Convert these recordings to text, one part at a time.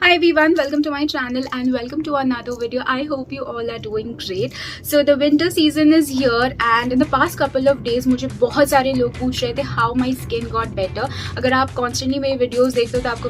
Hi everyone, welcome to my channel and welcome to another video. I hope you all are doing great. So the winter season is here and in the past couple of days मुझे बहुत सारे लोग पूछ रहे थे how my skin got better. अगर आप constantly मेरे videos देखते हो तो आपको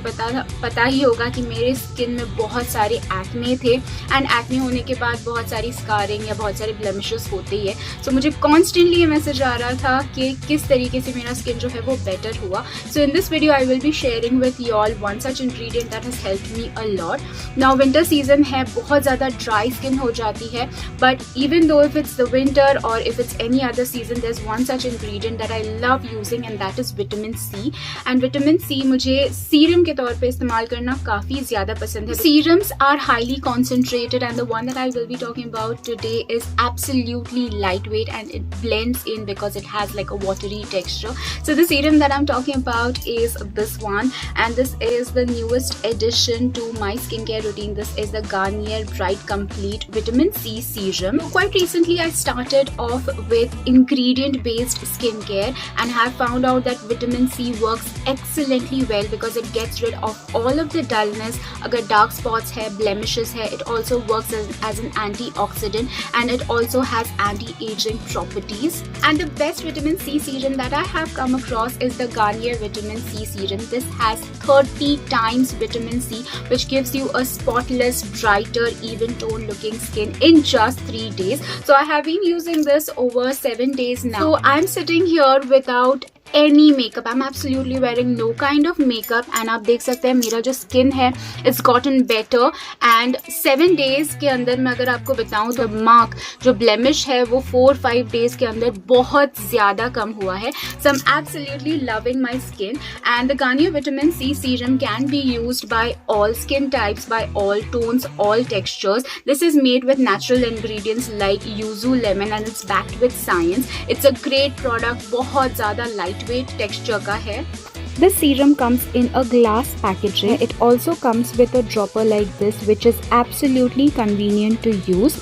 पता ही होगा कि मेरे skin में बहुत सारे acne थे and acne होने के बाद बहुत सारी scarring या बहुत सारे blemishes होते ही है. So मुझे constantly ये message आ रहा था कि किस तरीके से मेरा skin जो है वो better हुआ. So in this video I will be sharing with you all one such ingredient that has helped me a lot. Now winter season है, बहुत ज़्यादा dry skin हो जाती है, but even though if it's the winter or if it's any other season, there's one such ingredient that I love using and that is vitamin C. And vitamin C मुझे serum के तौर पे इस्तेमाल करना काफ़ी ज़्यादा पसंद है. Serums are highly concentrated and the one that I will be talking about today is absolutely lightweight and it blends in because it has like a watery texture. So the serum that I'm talking about is this one and this is the newest addition to my skincare routine. This is the Garnier Bright Complete Vitamin C Serum. Quite recently I started off with ingredient based skincare and have found out that vitamin C works excellently well because it gets rid of all of the dullness. Agar dark spots hai, blemishes hai, it also works as an antioxidant and it also has anti-aging properties. And the best vitamin C serum that I have come across is the Garnier Vitamin C Serum. This has 30 times vitamin C, which gives you a spotless, brighter, even tone looking skin in just 3 days. So I have been using this over 7 days now. So I'm sitting here without any makeup. I'm absolutely wearing no kind of makeup and आप देख सकते हैं मेरा जो skin है it's gotten better and 7 days के अंदर मैं अगर आपको बताऊं तो mark जो blemish है वो 4-5 days के अंदर बहुत ज़्यादा कम हुआ है. So I'm absolutely loving my skin and the Garnier Vitamin C Serum can be used by all skin types, by all tones, all textures. This is made with natural ingredients like Yuzu lemon and it's backed with science. It's a great product, बहुत ज़्यादा lightweight texture का है. This serum comes in a glass packaging. It also comes with a dropper like this which is absolutely convenient to use.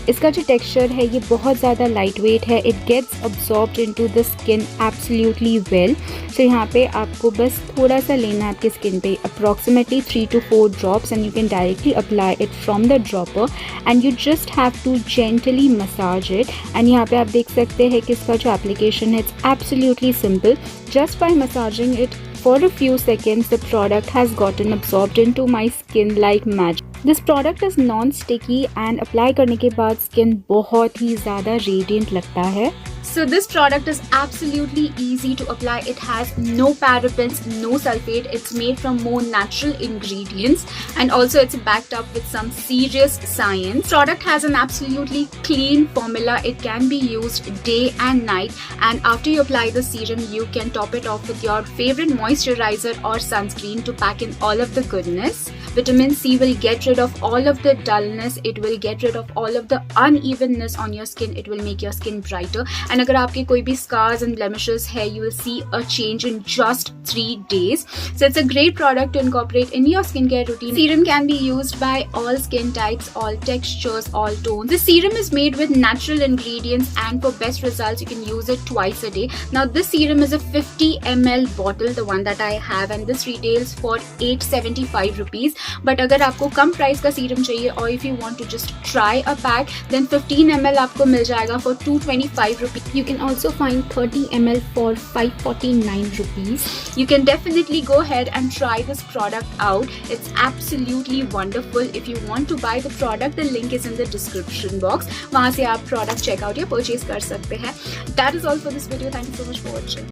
इसका जो texture है ये बहुत ज़्यादा lightweight है. It gets absorbed into the skin absolutely well. So यहाँ पे आपको बस थोड़ा सा लेना है आपके skin पे, approximately 3 to 4 drops and you can directly apply it from the dropper and you just have to gently massage it. And यहाँ पे आप देख सकते हैं कि इसका जो application है it's absolutely simple. Just by massaging it for a few seconds, the product has gotten absorbed into my skin like magic. This product is non-sticky and apply करने के बाद skin बहुत ही ज़्यादा radiant लगता है. So this product is absolutely easy to apply. It has no parabens, no sulfate. It's made from more natural ingredients and also it's backed up with some serious science. Product has an absolutely clean formula. It can be used day and night and after you apply the serum you can top it off with your favorite moisturizer or sunscreen to pack in all of the goodness. Vitamin C will get rid of all of the dullness. It will get rid of all of the unevenness on your skin. It will make your skin brighter. And अगर आपके कोई भी scars and blemishes है, you will see a change in just 3 days. So it's a great product to incorporate in your skincare routine. Serum can be used by all skin types, all textures, all tones. The serum is made with natural ingredients and for best results you can use it twice a day. Now this serum is a 50 ml bottle, the one that I have, and this retails for 875 rupees. But अगर आपको कम price का serum चाहिए or if you want to just try a pack then 15 ml आपको मिल जाएगा for 225 rupees. You can also find 30 ml for 549 rupees. You can definitely go ahead and try this product out. It's absolutely wonderful. If you want to buy the product, the link is in the description box. वहाँ से आप product check out या purchase कर सकते हैं. That is all for this video. Thank you so much for watching.